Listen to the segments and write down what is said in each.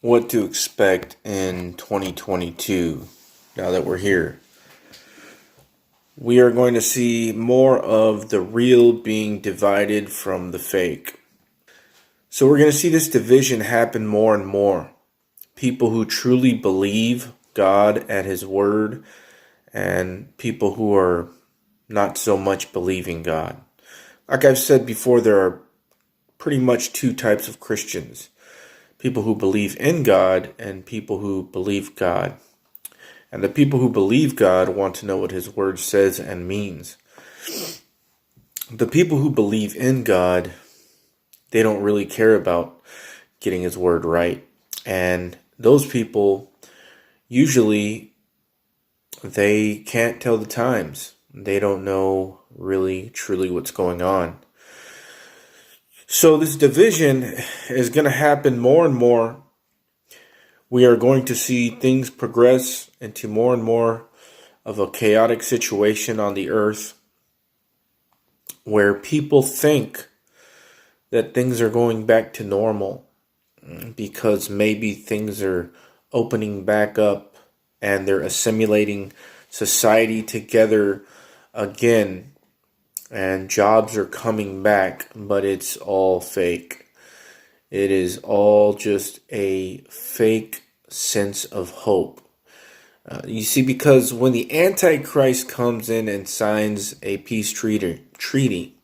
what to expect in 2022 now that we're here. We are going to see more of the real being divided from the fake. So we're going to see this division happen more and more. People who truly believe God at His word and people who are not so much believing God. Like I've said before, there are pretty much two types of Christians. People who believe in God and people who believe God. And the people who believe God want to know what His word says and means. The people who believe in God, they don't really care about getting His word right. And those people, usually, they can't tell the times. They don't know really, truly what's going on. So this division is going to happen more and more. We are going to see things progress into more and more of a chaotic situation on the earth where people think that things are going back to normal because maybe things are opening back up and they're assimilating society together again and jobs are coming back, but it's all fake. It is all just a fake sense of hope. You see, because when the Antichrist comes in and signs a peace treaty,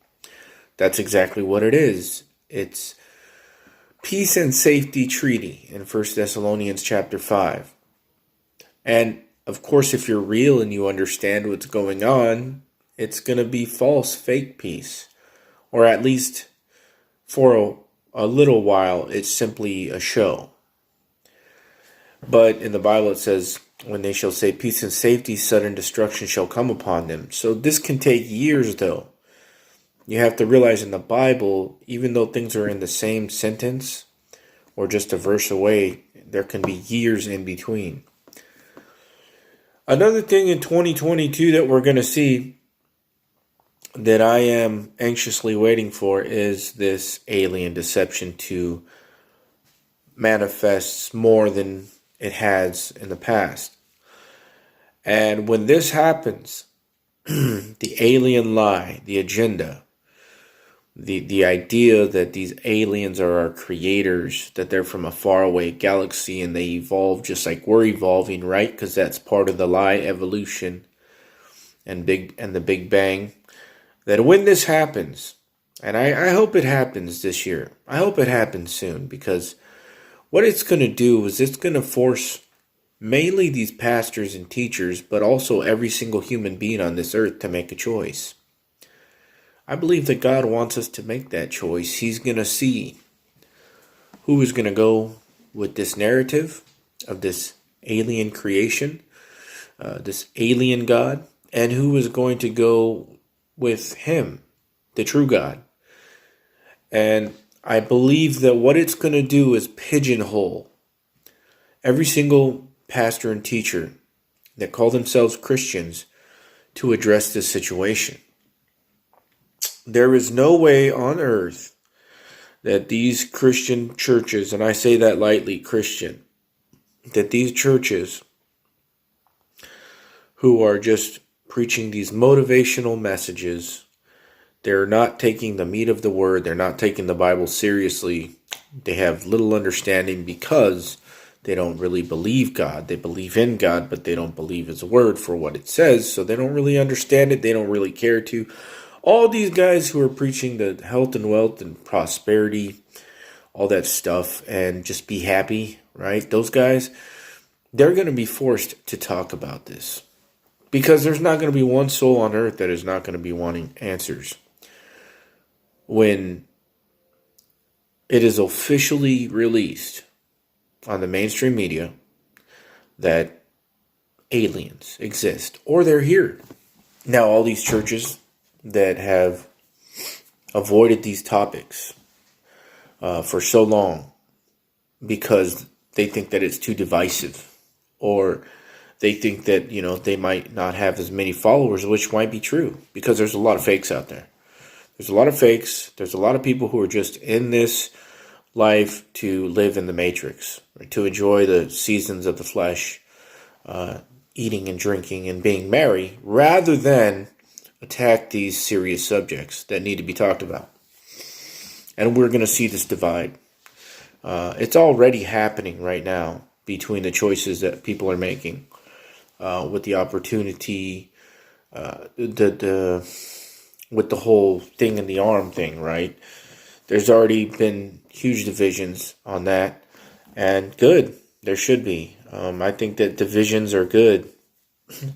that's exactly what it is. It's peace and safety treaty in 1 Thessalonians chapter 5. And of course, if you're real and you understand what's going on, it's going to be false, fake peace. Or at least for a little while, it's simply a show. But in the Bible it says, when they shall say peace and safety, sudden destruction shall come upon them. So this can take years though. You have to realize in the Bible, even though things are in the same sentence or just a verse away, there can be years in between. Another thing in 2022 that we're going to see that I am anxiously waiting for is this alien deception to manifest more than it has in the past. And when this happens, the alien lie, the agenda, the idea that these aliens are our creators, that they're from a faraway galaxy and they evolve just like we're evolving, right? Because that's part of the lie, evolution and the Big Bang. That when this happens, and I hope it happens this year, I hope it happens soon, because what it's going to do is it's going to force mainly these pastors and teachers, but also every single human being on this earth to make a choice. I believe that God wants us to make that choice. He's going to see who is going to go with this narrative of this alien creation, this alien God, and who is going to go with Him, the true God. And I believe that what it's going to do is pigeonhole every single pastor and teacher that call themselves Christians to address this situation. There is no way on earth that these Christian churches, and I say that lightly, Christian, that these churches who are just preaching these motivational messages, they're not taking the meat of the word, they're not taking the Bible seriously, they have little understanding because they don't really believe God. They believe in God, but they don't believe His word for what it says, so they don't really understand it, they don't really care to. All these guys who are preaching the health and wealth and prosperity, all that stuff, and just be happy, right? Those guys, they're going to be forced to talk about this. Because there's not going to be one soul on earth that is not going to be wanting answers. When it is officially released on the mainstream media that aliens exist, or they're here. Now, all these churches that have avoided these topics for so long because they think that it's too divisive, or they think that, they might not have as many followers, which might be true because there's a lot of fakes out there. There's a lot of fakes. There's a lot of people who are just in this life to live in the matrix, right? To enjoy the seasons of the flesh, eating and drinking and being merry, rather than attack these serious subjects that need to be talked about. And we're going to see this divide. It's already happening right now between the choices that people are making, with the opportunity, with the whole thing in the arm thing, right? There's already been huge divisions on that, and good. There should be. I think that divisions are good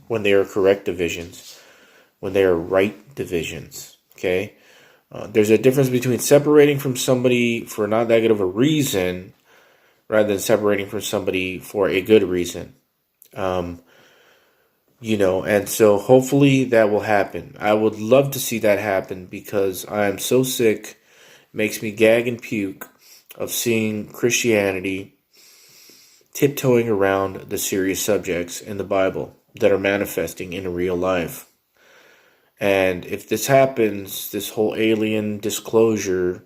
when they are correct divisions, when they are right divisions. Okay, there's a difference between separating from somebody for not that good of a reason, rather than separating from somebody for a good reason. And so hopefully that will happen. I would love to see that happen because I am so sick. It makes me gag and puke of seeing Christianity tiptoeing around the serious subjects in the Bible that are manifesting in real life. And if this happens, this whole alien disclosure,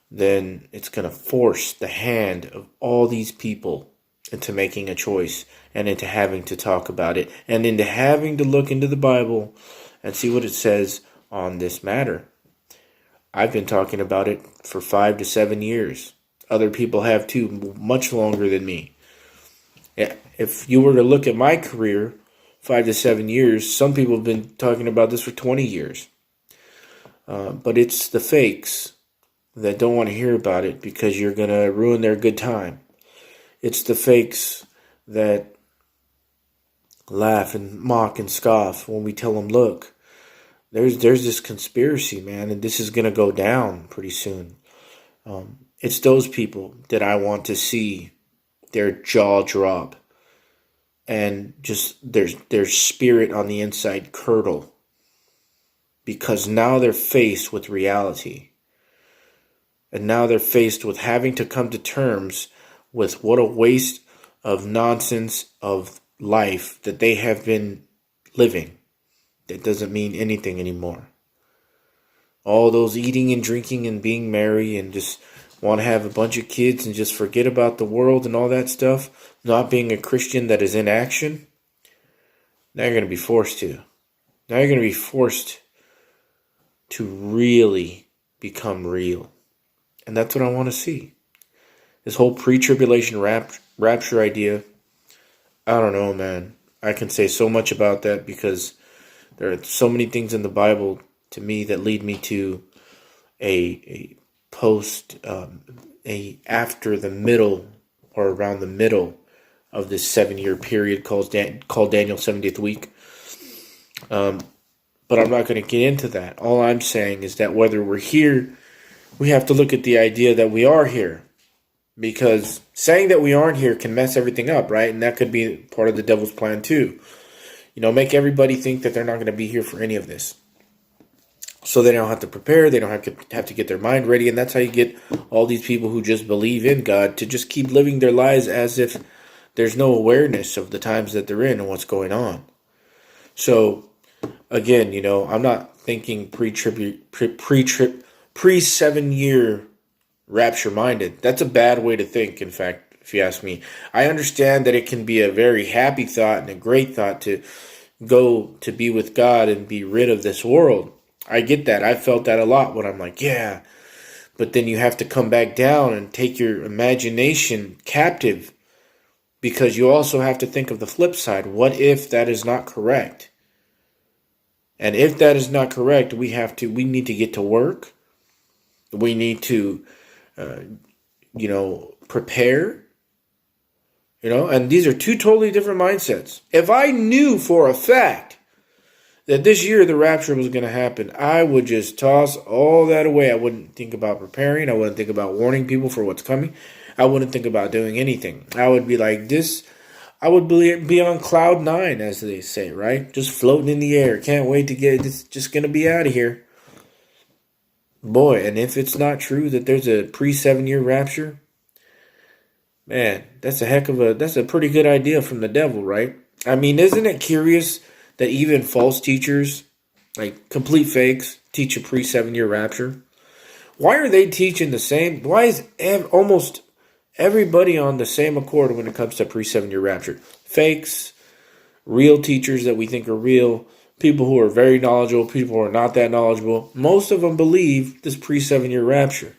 then it's going to force the hand of all these people into making a choice and into having to talk about it and into having to look into the Bible and see what it says on this matter. I've been talking about it for 5 to 7 years. Other people have too, much longer than me. If you were to look at my career, 5 to 7 years, some people have been talking about this for 20 years. But it's the fakes that don't want to hear about it because you're going to ruin their good time. It's the fakes that laugh and mock and scoff when we tell them, look, there's this conspiracy, man, and this is going to go down pretty soon. It's those people that I want to see their jaw drop and just their spirit on the inside curdle, because now they're faced with reality. And now they're faced with having to come to terms with what a waste of nonsense of life that they have been living. That doesn't mean anything anymore. All those eating and drinking and being merry and just want to have a bunch of kids and just forget about the world and all that stuff, not being a Christian that is in action, now you're going to be forced to. Now you're going to be forced to really become real. And that's what I want to see. This whole pre-tribulation rapture idea, I don't know, man. I can say so much about that because there are so many things in the Bible to me that lead me to a post, after the middle or around the middle of this 7-year period called Daniel's 70th week. But I'm not going to get into that. All I'm saying is that whether we're here, we have to look at the idea that we are here. Because saying that we aren't here can mess everything up, right? And that could be part of the devil's plan too. Make everybody think that they're not going to be here for any of this. So they don't have to prepare, they don't have to get their mind ready, and that's how you get all these people who just believe in God to just keep living their lives as if there's no awareness of the times that they're in and what's going on. So, again, I'm not thinking pre-7-year rapture minded. That's a bad way to think, in fact, if you ask me. I understand that it can be a very happy thought and a great thought to go to be with God and be rid of this world. I get that. I felt that a lot when I'm like, yeah. But then you have to come back down and take your imagination captive, because you also have to think of the flip side. What if that is not correct? And if that is not correct, we need to get to work. We need to, prepare. And these are two totally different mindsets. If I knew for a fact that this year the rapture was going to happen, I would just toss all that away. I wouldn't think about preparing. I wouldn't think about warning people for what's coming. I wouldn't think about doing anything. I would be like this. I would be on cloud 9, as they say, right? Just floating in the air. Can't wait to get it's just going to be out of here. Boy, and if it's not true that there's a pre-7-year rapture, man, that's a pretty good idea from the devil, right? I mean, isn't it curious that even false teachers, like complete fakes, teach a pre-7-year rapture? Why are they teaching the same? Why is almost everybody on the same accord when it comes to pre-7-year rapture? Fakes, real teachers that we think are real, people who are very knowledgeable, people who are not that knowledgeable. Most of them believe this pre-7-year rapture.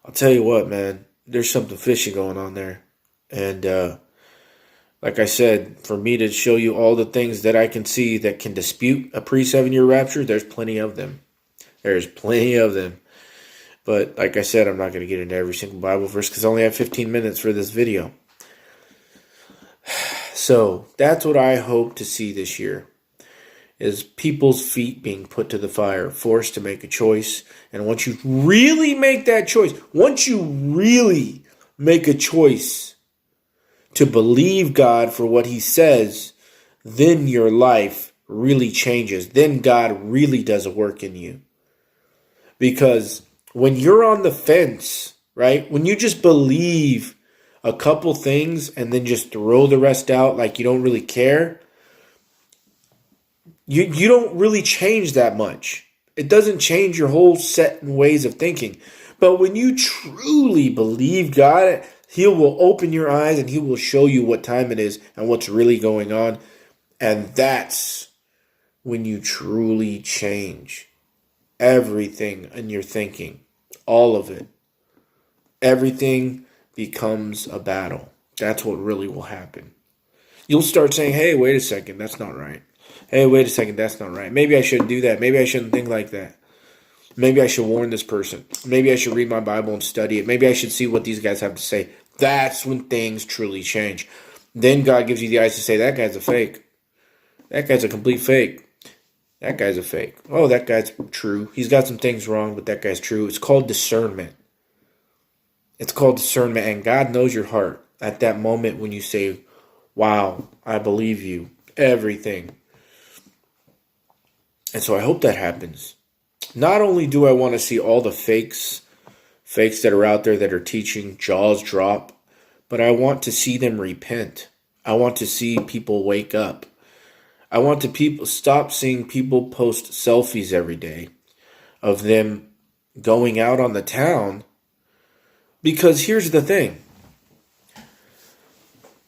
I'll tell you what, man, there's something fishy going on there. And like I said, for me to show you all the things that I can see that can dispute a pre-7-year rapture, there's plenty of them. There's plenty of them. But like I said, I'm not going to get into every single Bible verse because I only have 15 minutes for this video. So that's what I hope to see this year, is people's feet being put to the fire, forced to make a choice. And once you really make that choice, once you really make a choice to believe God for what he says, then your life really changes. Then God really does a work in you. Because when you're on the fence, right, when you just believe a couple things and then just throw the rest out like you don't really care, you don't really change that much. It doesn't change your whole set and ways of thinking. But when you truly believe God, he will open your eyes and he will show you what time it is and what's really going on. And that's when you truly change everything in your thinking. All of it. Everything becomes a battle. That's what really will happen. You'll start saying, hey, wait a second, that's not right. Hey, wait a second, that's not right. Maybe I shouldn't do that. Maybe I shouldn't think like that. Maybe I should warn this person. Maybe I should read my Bible and study it. Maybe I should see what these guys have to say. That's when things truly change. Then God gives you the eyes to say, that guy's a fake. That guy's a complete fake. That guy's a fake. Oh, that guy's true. He's got some things wrong, but that guy's true. It's called discernment. It's called discernment, and God knows your heart at that moment when you say, wow, I believe you. Everything. And so I hope that happens. Not only do I want to see all the fakes that are out there that are teaching jaws drop, but I want to see them repent. I want to see people wake up. I want to stop seeing people post selfies every day of them going out on the town. Because here's the thing.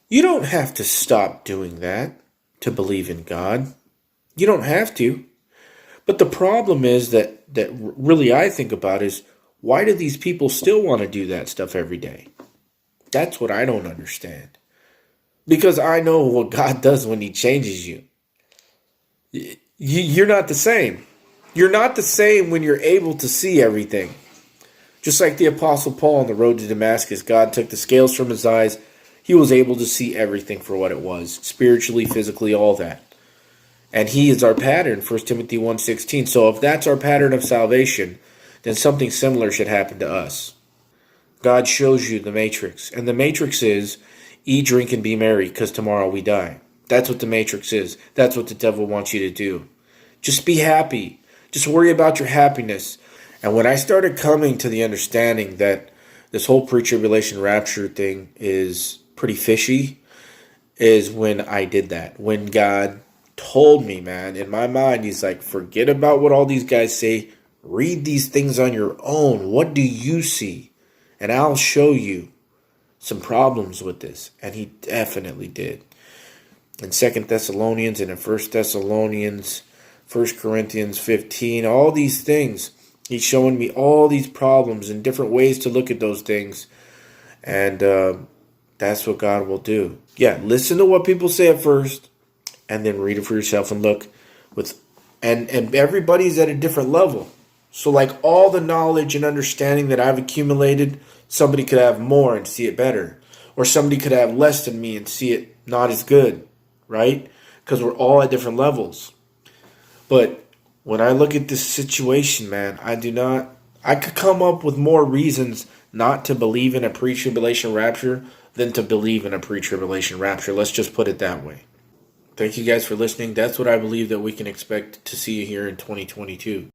You don't have to stop doing that to believe in God. You don't have to. But the problem is that really I think about is, why do these people still want to do that stuff every day? That's what I don't understand. Because I know what God does when he changes you. You're not the same. You're not the same when you're able to see everything. Just like the Apostle Paul on the road to Damascus, God took the scales from his eyes. He was able to see everything for what it was, spiritually, physically, all that. And he is our pattern, 1 Timothy 1:16. So if that's our pattern of salvation, then something similar should happen to us. God shows you the matrix. And the matrix is, eat, drink, and be merry, because tomorrow we die. That's what the matrix is. That's what the devil wants you to do. Just be happy. Just worry about your happiness. And when I started coming to the understanding that this whole pre-tribulation rapture thing is pretty fishy, is when I did that. When God told me, man, in my mind, he's like, forget about what all these guys say. Read these things on your own. What do you see? And I'll show you some problems with this. And he definitely did. In 2 Thessalonians and in 1 Thessalonians, 1 Corinthians 15, all these things. He's showing me all these problems and different ways to look at those things. And that's what God will do. Yeah, listen to what people say at first, and then read it for yourself and look with, and everybody's at a different level. So like all the knowledge and understanding that I've accumulated, somebody could have more and see it better. Or somebody could have less than me and see it not as good, right? Because we're all at different levels. But when I look at this situation, man, I could come up with more reasons not to believe in a pre-tribulation rapture than to believe in a pre-tribulation rapture. Let's just put it that way. Thank you guys for listening. That's what I believe that we can expect to see here in 2022.